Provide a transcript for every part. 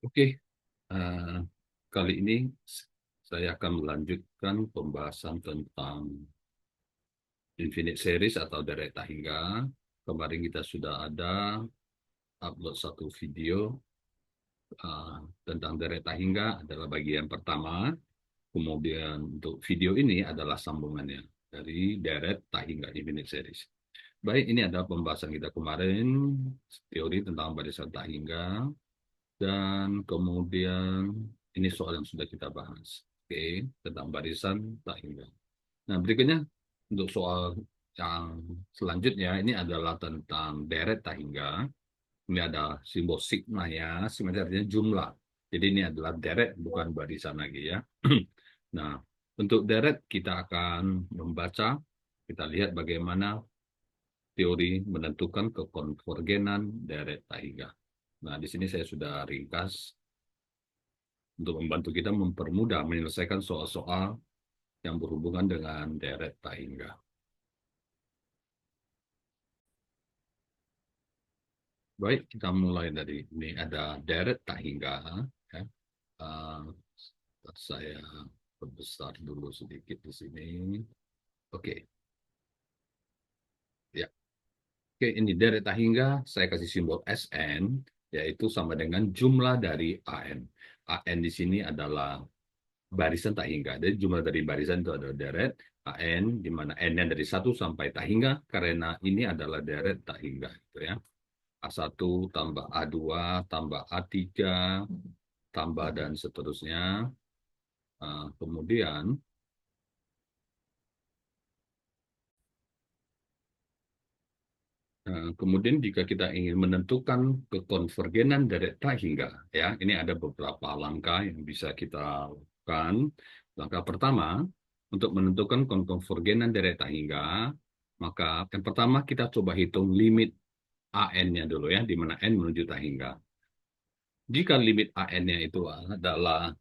Oke, eh, kali ini saya akan melanjutkan pembahasan tentang Infinite Series atau Direct Tahingga. Kemarin kita sudah ada upload satu video eh, tentang Direct Tahingga adalah bagian pertama. Kemudian untuk video ini adalah sambungannya dari Direct Tahingga Infinite Series. Baik, ini adalah pembahasan kita kemarin, teori tentang barisan Tahingga. Dan kemudian ini soal yang sudah kita bahas. Oke, tentang barisan tak hingga. Nah, berikutnya untuk soal yang selanjutnya ini adalah tentang deret tak hingga. Ini ada simbol sigma ya, sigma itu artinya jumlah. Jadi ini adalah deret bukan barisan lagi ya. Nah, untuk deret kita akan membaca, kita lihat bagaimana teori menentukan kekonvergenan deret tak hingga. Nah, di sini saya sudah ringkas untuk membantu kita mempermudah menyelesaikan soal-soal yang berhubungan dengan deret tak hingga. Baik, kita mulai dari ini ada deret tak hingga. Ya. Uh, saya perbesar dulu sedikit di sini. Oke, ya. Oke, ini deret tak hingga. Saya kasih simbol SN, yaitu sama dengan jumlah dari AN. AN di sini adalah barisan tak hingga. Jadi jumlah dari barisan itu adalah deret AN, di mana N-nya dari 1 sampai tak hingga, karena ini adalah deret tak hingga. Gitu ya. A1 tambah A2 tambah A3 tambah dan seterusnya. Kemudian kemudian jika kita ingin menentukan kekonvergenan deret tak hingga, ya ini ada beberapa langkah yang bisa kita lakukan. Langkah pertama untuk menentukan konvergenan deret tak hingga, maka yang pertama kita coba hitung limit AN-nya dulu ya, di mana N menuju tak hingga. Jika limit AN-nya itu adalah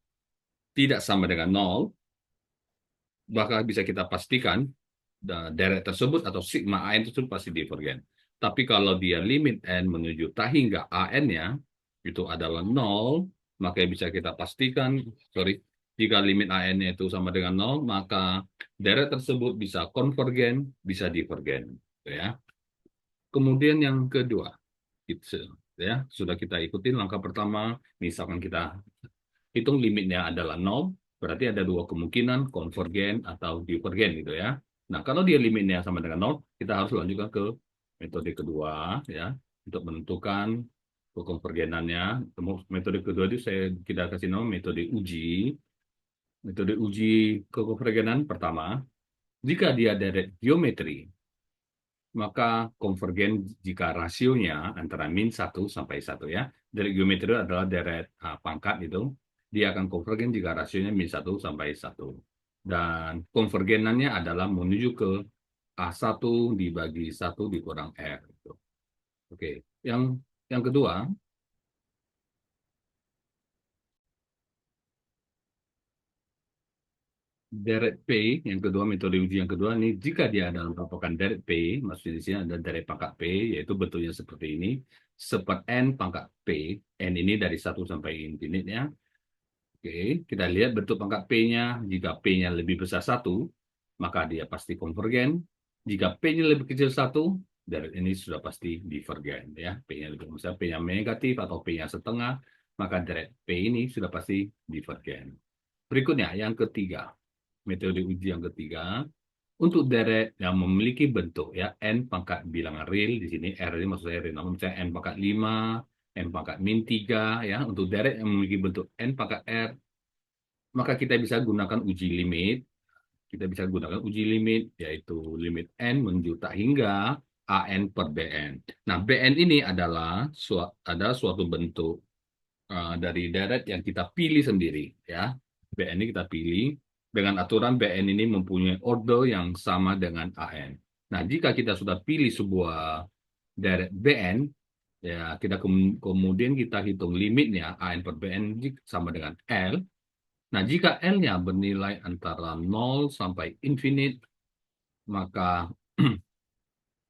tidak sama dengan 0, maka bisa kita pastikan deret tersebut atau sigma AN tersebut pasti divergen. Tapi kalau dia limit N menuju tak hingga AN-nya itu adalah 0, maka bisa kita pastikan, jika limit AN-nya itu sama dengan 0, maka deret tersebut bisa konvergen, bisa divergen. Gitu ya. Kemudian yang kedua, gitu, ya sudah kita ikutin langkah pertama, misalkan kita hitung limitnya adalah 0, berarti ada dua kemungkinan, konvergen atau divergen gitu ya. Nah, kalau dia limitnya sama dengan 0, kita harus lanjutkan ke metode kedua ya, untuk menentukan kekonvergenannya. Metode kedua itu kita kasih nama metode uji. Metode uji kekonvergenan pertama, jika dia deret geometri, maka konvergen jika rasionya antara min 1 sampai 1 ya. Deret geometri adalah deret pangkat itu. Dia akan konvergen jika rasionya min 1 sampai 1. Dan konvergenannya adalah menuju ke A1 dibagi 1 dikurang R. Gitu. Oke, yang kedua, deret P, yang kedua metode uji yang kedua ini, jika dia adalah merupakan deret P, maksudnya di sini ada deret pangkat P, yaitu bentuknya seperti ini, seper N pangkat P, N ini dari 1 sampai infinite ya. Oke, kita lihat bentuk pangkat P-nya, jika P-nya lebih besar 1, maka dia pasti konvergen. Jika P-nya lebih kecil 1, deret ini sudah pasti divergen ya. P-nya lebih besar, P-nya negatif atau P-nya setengah, maka deret P ini sudah pasti divergen. Berikutnya, yang ketiga. Metode uji yang ketiga, untuk deret yang memiliki bentuk ya n pangkat bilangan real di sini r ini maksud saya real, namun misalnya n pangkat 5, n pangkat min 3 ya, untuk deret yang memiliki bentuk n pangkat r, maka kita bisa gunakan uji limit. Kita bisa gunakan uji limit yaitu limit n menuju tak hingga an per bn. Nah, bn ini adalah suatu bentuk dari deret yang kita pilih sendiri ya. BN ini kita pilih dengan aturan BN ini mempunyai order yang sama dengan AN. Nah, jika kita sudah pilih sebuah deret BN, ya kita kemudian kita hitung limitnya AN per BN sama dengan L. Nah, jika L-nya bernilai antara 0 sampai infinite, maka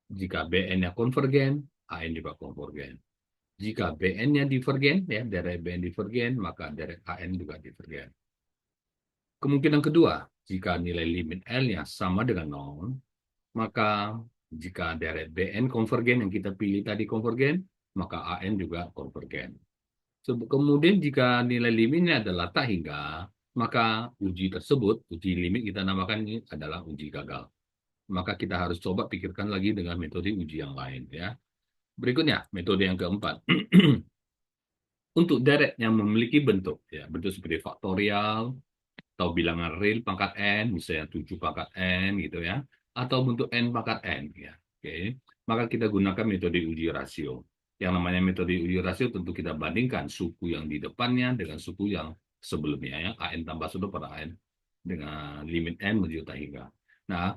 jika BN-nya konvergen, AN juga konvergen. Jika BN-nya divergen, ya, deret BN divergen, maka deret AN juga divergen. Kemungkinan kedua, jika nilai limit L-nya sama dengan 0, maka jika deret BN konvergen yang kita pilih tadi konvergen, maka AN juga konvergen. Kemudian jika nilai limitnya adalah tak hingga, maka uji tersebut, uji limit kita namakan ini adalah uji gagal. Maka kita harus coba pikirkan lagi dengan metode uji yang lain, ya. Berikutnya, metode yang keempat. Untuk deret yang memiliki bentuk, ya, bentuk seperti faktorial, atau bilangan real pangkat n, misalnya 7 pangkat n gitu ya, atau bentuk n pangkat n ya. Oke. Maka kita gunakan metode uji rasio. Yang namanya metode uji rasio tentu kita bandingkan suku yang di depannya dengan suku yang sebelumnya ya, an tambah 1 per an dengan limit n menuju tak hingga. Nah,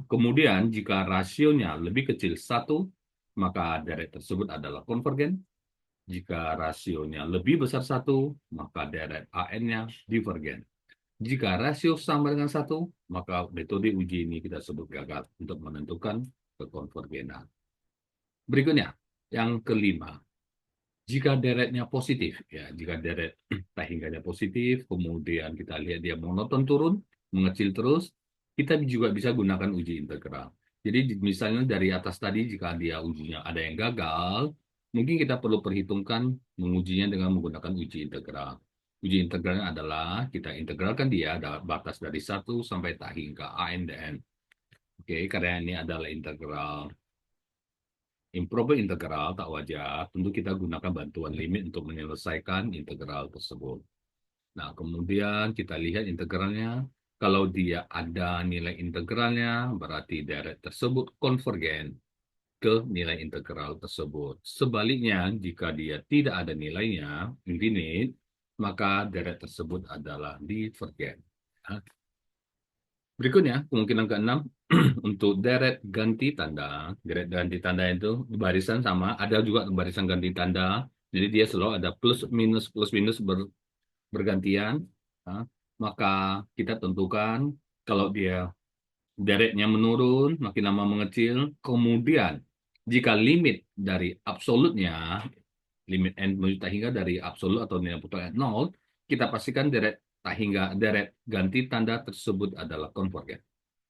kemudian jika rasionya lebih kecil 1, maka deret tersebut adalah konvergen. Jika rasionya lebih besar 1, maka deret an-nya divergen. Jika rasio sama dengan 1, maka metode uji ini kita sebut gagal untuk menentukan kekonvergenan. Berikutnya, yang kelima, jika deretnya positif, ya, jika deret tak hingganya positif, kemudian kita lihat dia monoton turun, mengecil terus, kita juga bisa gunakan uji integral. Jadi misalnya dari atas tadi, jika dia ujinya ada yang gagal, mungkin kita perlu perhitungkan mengujinya dengan menggunakan uji integral. Uji integralnya adalah kita integralkan dia ada batas dari 1 sampai tak hingga a n dn. Oke, karena ini adalah integral improper integral tak wajar, tentu kita gunakan bantuan limit untuk menyelesaikan integral tersebut. Nah, kemudian kita lihat integralnya. Kalau dia ada nilai integralnya, berarti deret tersebut konvergen ke nilai integral tersebut. Sebaliknya, jika dia tidak ada nilainya, infinite, maka deret tersebut adalah divergen. Nah, berikutnya, kemungkinan keenam, untuk deret ganti tanda. Deret ganti tanda itu barisan sama, ada juga barisan ganti tanda. Jadi dia selalu ada plus minus bergantian. Nah, maka kita tentukan kalau dia deretnya menurun, makin lama mengecil. Kemudian, jika limit dari absolutnya, limit n menuju tak hingga dari absolut atau nilai putusnya 0, kita pastikan deret tak hingga deret ganti tanda tersebut adalah konvergen.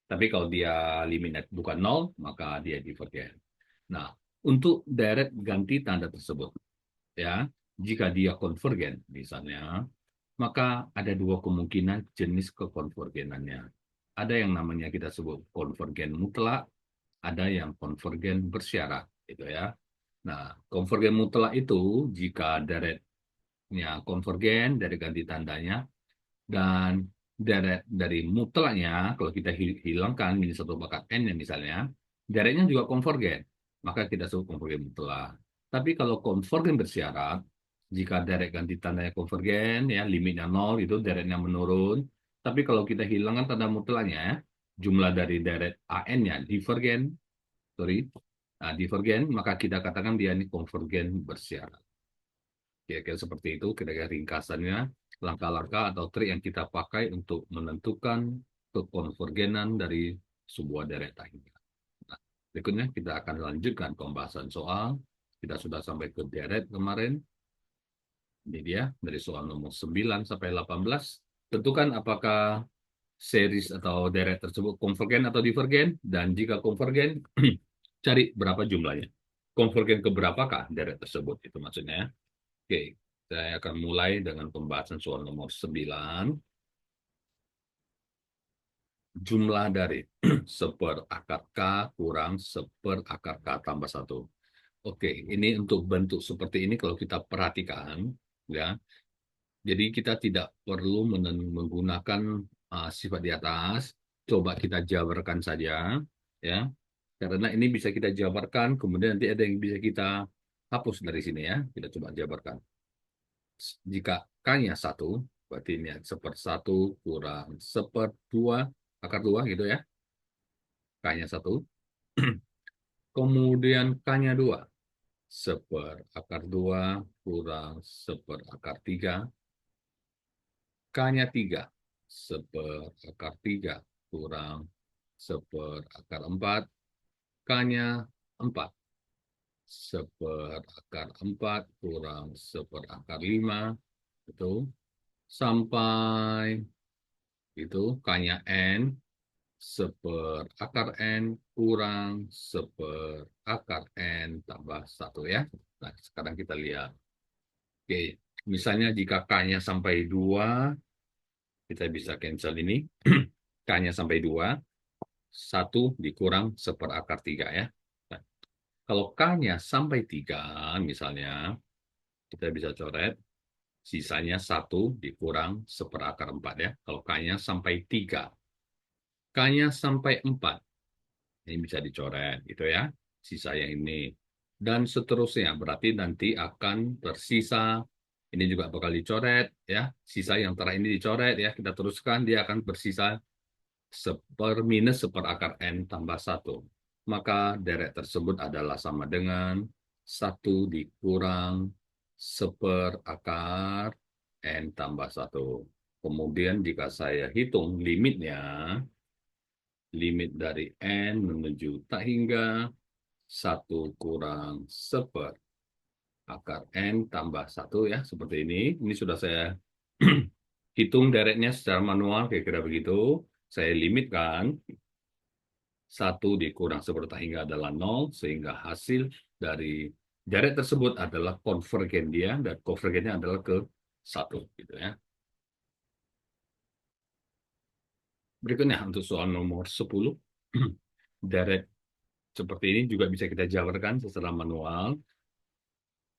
Tapi kalau dia limitnya bukan 0, maka dia divergen. Nah, untuk deret ganti tanda tersebut, ya, jika dia konvergen, misalnya, maka ada dua kemungkinan jenis kekonvergenannya. Ada yang namanya kita sebut konvergen mutlak, ada yang konvergen bersyarat, gitu ya. Nah, konvergen mutlak itu jika deretnya konvergen dari ganti tandanya, dan deret dari mutlaknya, kalau kita hilangkan ini satu bakat n ya misalnya, deretnya juga konvergen, maka kita sebut konvergen mutlak. Tapi kalau konvergen bersyarat, jika deret ganti tandanya konvergen, ya limitnya 0, itu deretnya menurun. Tapi kalau kita hilangkan tanda mutlaknya, jumlah dari deret an-nya divergen, sorry, nah, divergen, maka kita katakan dia ini konvergen bersyarat. Kira-kira seperti itu, kira-kira ringkasannya, langkah-langkah atau trik yang kita pakai untuk menentukan kekonvergenan dari sebuah deret tangga. Nah, berikutnya kita akan lanjutkan pembahasan soal. Kita sudah sampai ke deret kemarin. Ini dia, dari soal nomor 9 sampai 18. Tentukan apakah series atau deret tersebut konvergen atau divergen, dan jika konvergen, cari berapa jumlahnya. Konvergen ke berapakah deret tersebut, itu maksudnya. Oke, saya akan mulai dengan pembahasan soal nomor 9. Jumlah dari 1/akar K kurang 1/akar K tambah 1. Oke, ini untuk bentuk seperti ini kalau kita perhatikan, ya. Jadi kita tidak perlu menggunakan sifat di atas. Coba kita jabarkan saja, ya. Karena ini bisa kita jabarkan, kemudian nanti ada yang bisa kita hapus dari sini ya. Kita coba jabarkan. Jika K-nya 1, berarti ini 1/1 kurang 1/2 akar 2 gitu ya. K-nya 1. Kemudian K-nya 2. 1/akar 2 kurang 1/akar 3. K-nya 3. 1/akar 3 kurang 1/akar 4. K-nya 4. seperakar 4 kurang seperakar 5 itu sampai itu K-nya N seperakar N kurang seperakar N tambah 1 ya. Nah, sekarang kita lihat. Oke, misalnya jika K-nya sampai 2, kita bisa cancel ini. K-nya sampai 2, 1 dikurang seperakar 3 ya. Nah, kalau K-nya sampai 3, misalnya, kita bisa coret, sisanya 1 dikurang seperakar 4 ya. Kalau K-nya sampai 3. K-nya sampai 4. Ini bisa dicoret gitu ya. Sisa yang ini. Dan seterusnya. Berarti nanti akan tersisa. Ini juga bakal dicoret ya. Sisa yang terakhir ini dicoret ya. Kita teruskan. Dia akan bersisa minus seperakar N tambah 1. Maka deret tersebut adalah sama dengan 1 dikurang seperakar N tambah 1. Kemudian jika saya hitung limitnya, limit dari N menuju tak hingga 1 kurang seperakar N tambah 1 ya, seperti ini. Ini sudah saya hitung deretnya secara manual, kira-kira begitu. Saya limitkan 1 dikurang seperempat hingga adalah 0, sehingga hasil dari deret tersebut adalah konvergen dia, dan konvergennya adalah ke 1. Gitu ya. Berikutnya untuk soal nomor 10. Deret seperti ini juga bisa kita jabarkan secara manual.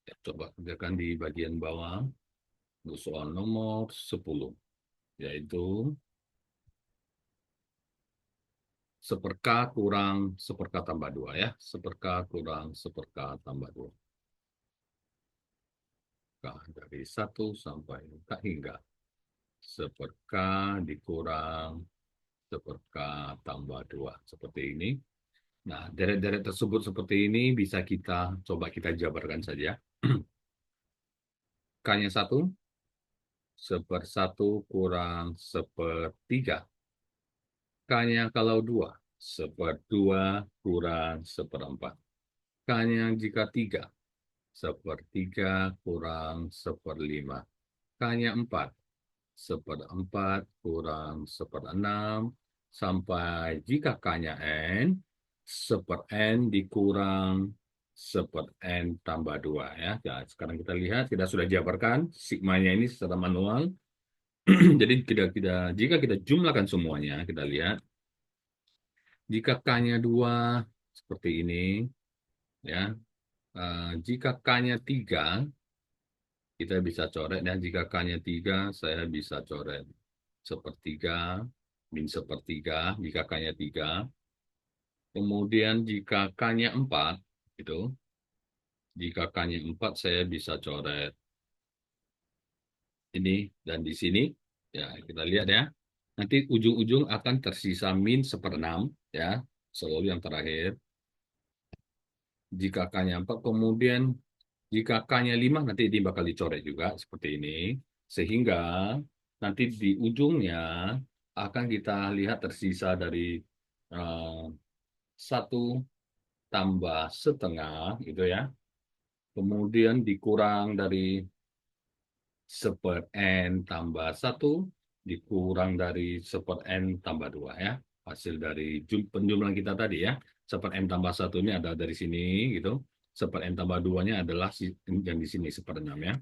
Ya, coba kerjakan di bagian bawah untuk soal nomor 10, yaitu seper K kurang seper K tambah 2 ya. Seper K kurang seper K tambah 2. K dari 1 sampai K hingga seper K dikurang seper K tambah 2. Seperti ini. Nah, deret-deret tersebut seperti ini bisa coba kita jabarkan saja. K-nya 1, seper 1 kurang seper 3. K-nya kalau 2, seper 2 kurang seperempat. K-nya jika 3, seper 3 kurang seper 5. K-nya 4, seper 4 kurang seper 6. Sampai jika K-nya N, seper N dikurang seper N tambah 2 ya. Nah, sekarang kita lihat, kita sudah jabarkan sigmanya ini secara manual. Jadi jika kita jumlahkan semuanya, kita lihat jika K-nya 2 seperti ini ya. Jika K-nya 3, kita bisa coret dan jika K-nya 3, saya bisa coret sepertiga min sepertiga jika K-nya 3. Kemudian jika K-nya 4 itu jika K-nya 4 saya bisa coret ini dan di sini ya, kita lihat ya. Nanti ujung-ujung akan tersisa min seperenam ya, selalu yang terakhir. Jika K-nya 4, kemudian jika K-nya 5, nanti ini bakal dicoret juga seperti ini. Sehingga nanti di ujungnya akan kita lihat tersisa dari eh, 1 tambah setengah gitu ya. Kemudian dikurang dari seper N tambah 1, dikurang dari seper N tambah 2 ya. Hasil dari penjumlahan kita tadi ya. Seper N tambah 1 ini ada dari sini gitu. Seper N tambah 2-nya adalah yang di sini seper 6 ya.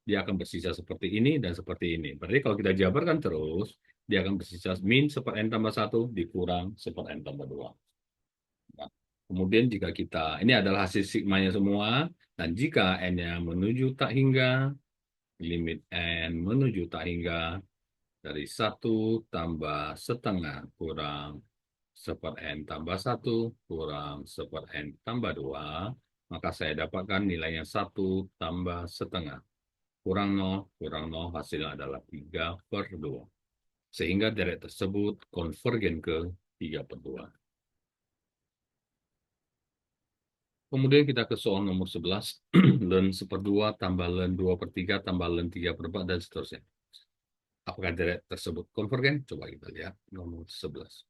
Dia akan bersisa seperti ini dan seperti ini. Berarti kalau kita jabarkan terus, dia akan bersisa min seper N tambah 1 dikurang seper N tambah 2. Nah, kemudian jika ini adalah hasil sigmanya semua, dan jika N-nya menuju tak hingga, limit N menuju tak hingga, dari 1 tambah setengah kurang seper N tambah 1 kurang seper N tambah 2, maka saya dapatkan nilainya 1 tambah setengah kurang 0 hasilnya adalah 3/2. Sehingga deret tersebut konvergen ke 3/2. Kemudian kita ke soal nomor 11. Ln seperdua tambah ln 2/3 tambah ln 3/4 dan seterusnya. Apakah deret tersebut konvergen? Coba kita lihat nomor 11.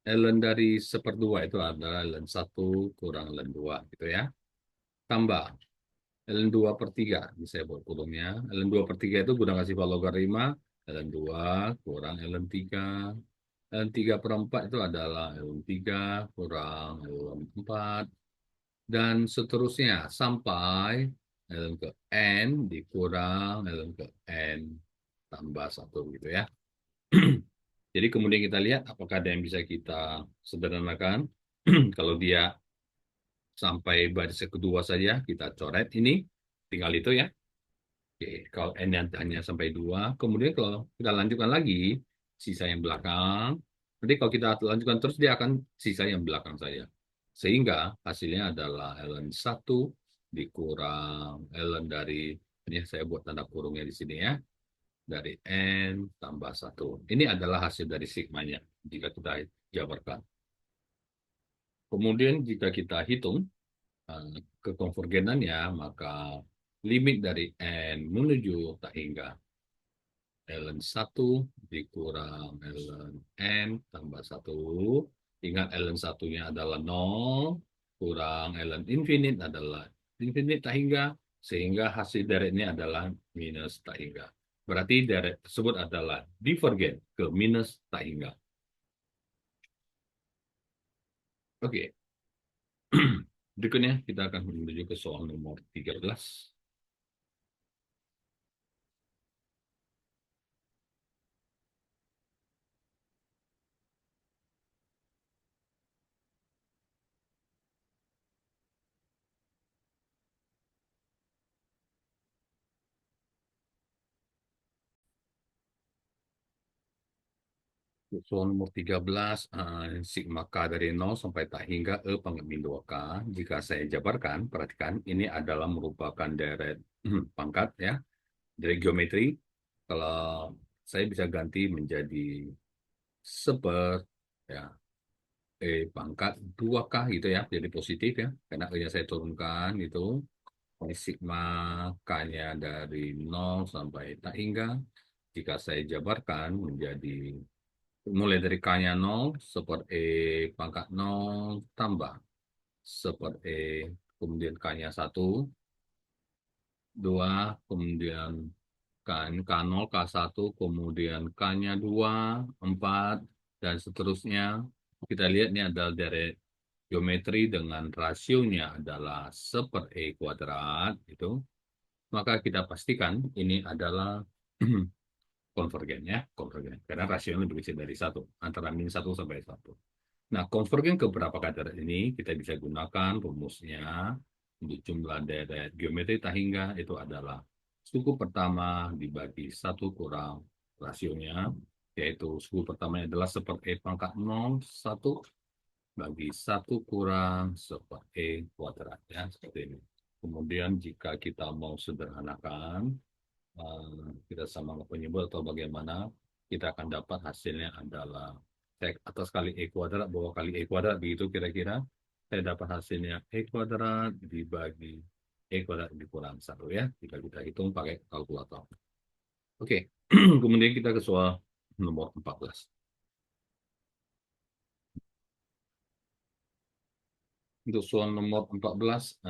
Ln dari seperdua itu adalah ln 1 kurang ln 2 gitu ya. tambah ln 2 per 3. Ini saya buat kurungnya. Ln 2 per 3 itu gunakan sifat logaritma. Ln 2 kurang ln 3. Ln 3 per 4 itu adalah ln 3 kurang ln 4. Dan seterusnya sampai ln ke n dikurang ln ke n tambah 1 gitu ya. Jadi kemudian kita lihat apakah ada yang bisa kita sederhanakan. Kalau dia sampai baris kedua saja, kita coret ini. Tinggal itu ya. Oke, kalau n hanya sampai 2. Kemudian kalau kita lanjutkan lagi, sisa yang belakang. Nanti kalau kita lanjutkan terus, dia akan sisa yang belakang saja. Sehingga hasilnya adalah ln 1 dikurang ln dari, ini saya buat tanda kurungnya di sini ya. Dari n tambah 1. Ini adalah hasil dari sigmanya jika kita jabarkan. Kemudian jika kita hitung kekonvergenannya, maka limit dari n menuju tak hingga ln 1 dikurang ln n tambah 1. Ingat ln 1-nya adalah 0, kurang ln infinite adalah infinite tak hingga, sehingga hasil deretnya adalah minus tak hingga. Berarti deret tersebut adalah divergen ke minus tak hingga. Oke. Berikutnya kita akan menuju ke soal nomor 13. Soal nomor 13, sigma K dari 0 sampai tak hingga E pangkat min 2K. Jika saya jabarkan, perhatikan, ini adalah merupakan deret pangkat ya, dari geometri. Kalau saya bisa ganti menjadi seper, ya, E pangkat 2K gitu ya, jadi positif ya, karena E-nya saya turunkan itu. Ini sigma K-nya dari 0 sampai tak hingga. Jika saya jabarkan menjadi mulai dari K-nya 0, seper E pangkat 0 tambah seper E, kemudian K-nya 1, 2, kemudian K0, K1, kemudian K-nya 2, 4, dan seterusnya. Kita lihat ini adalah dari geometri dengan rasionya adalah seper E kuadrat, itu. Maka kita pastikan ini adalah konvergen ya, konvergen. Karena rasionya lebih kecil dari 1, antara min 1 sampai 1. Nah, konvergen ke berapa kadar ini kita bisa gunakan rumusnya untuk jumlah deret geometri tak hingga itu adalah suku pertama dibagi 1 kurang rasionya, yaitu suku pertamanya adalah seper E pangkat 0, 1 bagi 1 kurang seper E kuadrat ya, seperti ini. Kemudian jika kita mau sederhanakan, kita sama penyebut atau bagaimana, kita akan dapat hasilnya adalah atas kali E kuadrat, bawah kali E kuadrat, begitu kira-kira. Saya dapat hasilnya E kuadrat dibagi E kuadrat dikurang 1 ya, jika kita hitung pakai kalkulator. Oke, kemudian kita ke soal nomor 14. Untuk soal nomor 14,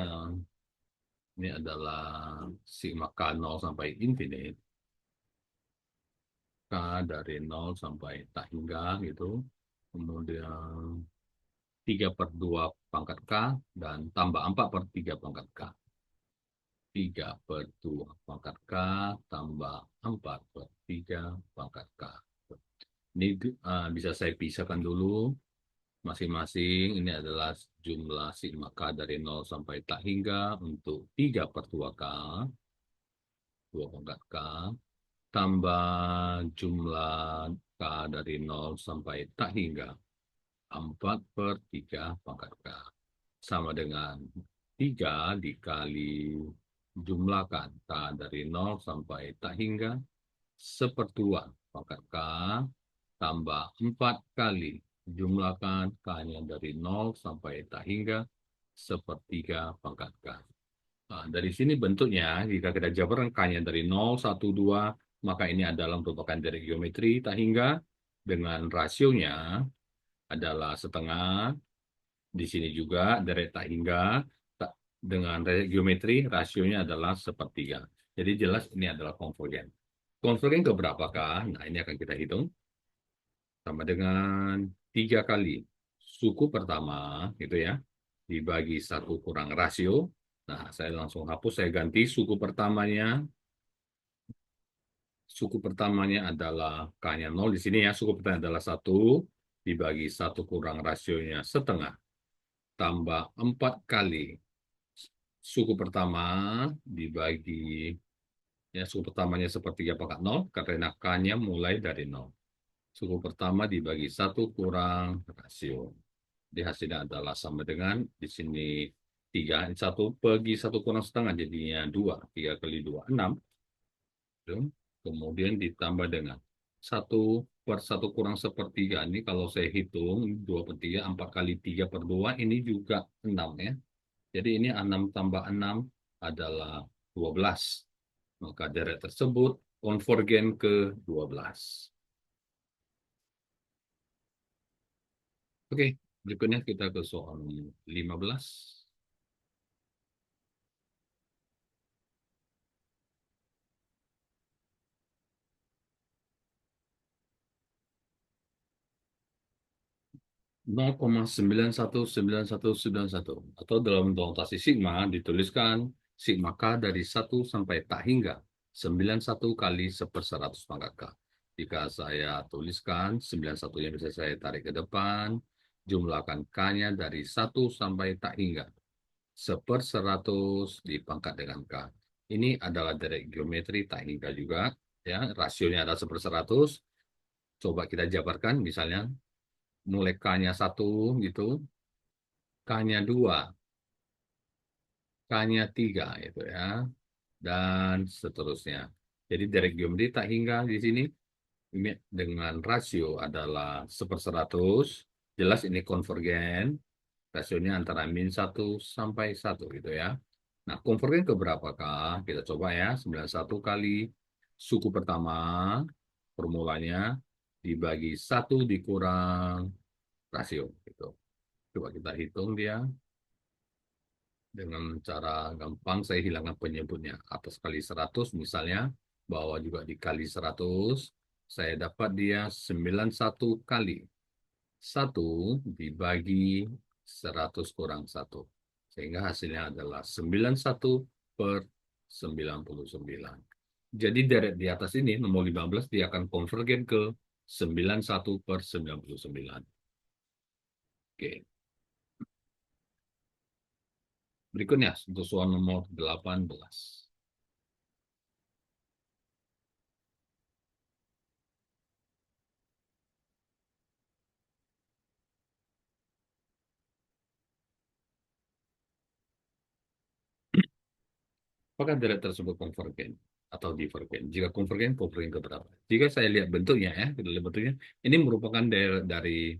ini adalah sigma K0 sampai infinite. K dari 0 sampai tak hingga gitu. Kemudian 3 per 2 pangkat K dan tambah 4 per 3 pangkat K. 3 per 2 pangkat K tambah 4 per 3 pangkat K. Ini bisa saya pisahkan dulu masing-masing. Ini adalah jumlah sigma K dari 0 sampai tak hingga untuk 3 per 2K, 2 pangkat K, tambah jumlah K dari 0 sampai tak hingga 4 per 3 pangkat K. Sama dengan 3 dikali jumlahkan K dari 0 sampai tak hingga sepertua pangkat K tambah 4 kali jumlahkan K-nya dari 0 sampai tak hingga sepertiga pangkat K. Nah, dari sini bentuknya, jika kita jabarkan K-nya dari 0, 1, 2, maka ini adalah merupakan dari geometri tak hingga dengan rasionya adalah setengah. Di sini juga deret tak hingga dengan geometri rasionya adalah sepertiga. Jadi jelas ini adalah konvergen. Konvergen ke berapakah? Nah, ini akan kita hitung. Sama dengan 3 kali suku pertama, gitu ya, dibagi satu kurang rasio. Nah, saya langsung hapus, saya ganti suku pertamanya. Suku pertamanya adalah K-nya 0 di sini ya. Suku pertamanya adalah 1 dibagi satu kurang rasionya setengah. Tambah 4 kali suku pertama dibagi, ya suku pertamanya sepertiga pangkat 0 karena K-nya mulai dari 0. Suku pertama dibagi satu kurang rasio. Jadi hasilnya adalah sama dengan di sini 3, 1 bagi satu kurang setengah jadinya 2. 3 kali 2, 6. Kemudian ditambah dengan 1/1 kurang sepertiga. Ini kalau saya hitung 2/3, 4 kali 3 per 2, ini juga 6 ya. Jadi ini 6 tambah 6 adalah 12. Maka deret tersebut konvergen ke 12. Oke, berikutnya kita ke soal 15. Nol koma sembilan satu sembilan satu sembilan satu atau dalam notasi sigma dituliskan sigma K dari 1 sampai tak hingga 91 kali 1/100 pangkat K. Jika saya tuliskan 91 yang bisa saya tarik ke depan, jumlahkan K-nya dari 1 sampai tak hingga 1/100 dipangkat dengan K. Ini adalah dari geometri tak hingga juga, ya, rasionya adalah 1/100. Coba kita jabarkan, misalnya mulai K-nya 1 gitu, K-nya 2, K-nya 3 gitu ya, dan seterusnya. Jadi dari geometri tak hingga di sini ini dengan rasio adalah 1/100, jelas ini konvergen, rasionya antara -1 sampai 1 gitu ya. Nah, konvergen ke berapakah? Kita coba ya, 91 kali suku pertama, formulanya dibagi 1 dikurang rasio gitu. Coba kita hitung dia. Dengan cara gampang, saya hilangkan penyebutnya. Atas kali 100 misalnya, bawah juga dikali 100, saya dapat dia 91 kali 1 dibagi 100 kurang 1. Sehingga hasilnya adalah 91/99. Jadi deret di atas ini, nomor 15, dia akan konvergen ke 91/99. Oke. Berikutnya, untuk soal nomor 18. Apakah deret tersebut konvergen atau divergen? Jika konvergen, konvergen ke berapa? Jika saya lihat bentuknya ya, kita lihat bentuknya, ini merupakan deret dari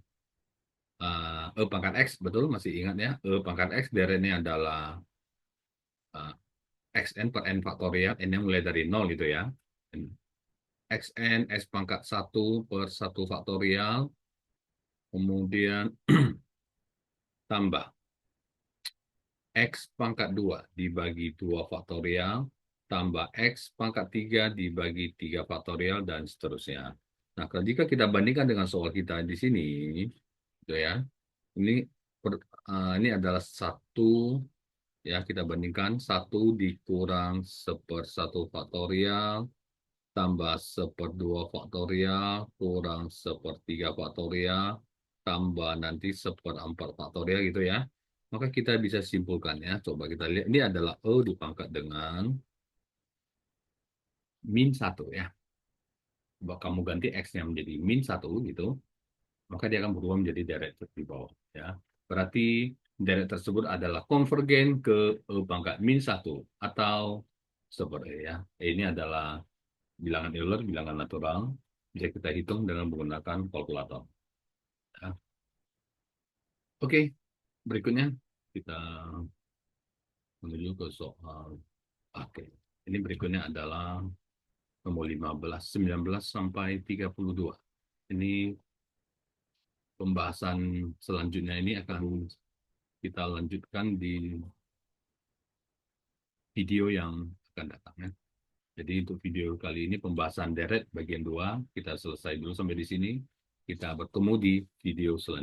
E pangkat X, betul? Masih ingat ya? E pangkat X, deretnya adalah uh, Xn per N faktorial, N yang mulai dari 0 gitu ya. Xn, S pangkat 1/1 faktorial, kemudian tambah X pangkat 2 dibagi 2 faktorial, tambah X pangkat 3 dibagi 3 faktorial, dan seterusnya. Nah, jika kita bandingkan dengan soal kita di sini, gitu ya, ini ini adalah 1, ya, kita bandingkan 1 dikurang 1/1 faktorial, tambah 1/2 faktorial, kurang 1/3 faktorial, tambah nanti 1/4 faktorial gitu ya. Maka kita bisa simpulkan ya. Coba kita lihat. Ini adalah E dipangkat dengan -1 ya. Coba kamu ganti X-nya menjadi -1 gitu. Maka dia akan berubah menjadi deret di bawah. Ya. Berarti deret tersebut adalah konvergen ke E pangkat -1. Atau seperti ya. Ini adalah bilangan Euler, bilangan natural. Bisa kita hitung dengan menggunakan kalkulator. Ya. Oke, berikutnya kita menuju ke soal. Oke, ini berikutnya adalah nomor 15, 19 sampai 32. Ini pembahasan selanjutnya ini akan kita lanjutkan di video yang akan datang ya. Jadi untuk video kali ini pembahasan deret bagian 2 kita selesai dulu sampai di sini. Kita bertemu di video selanjutnya.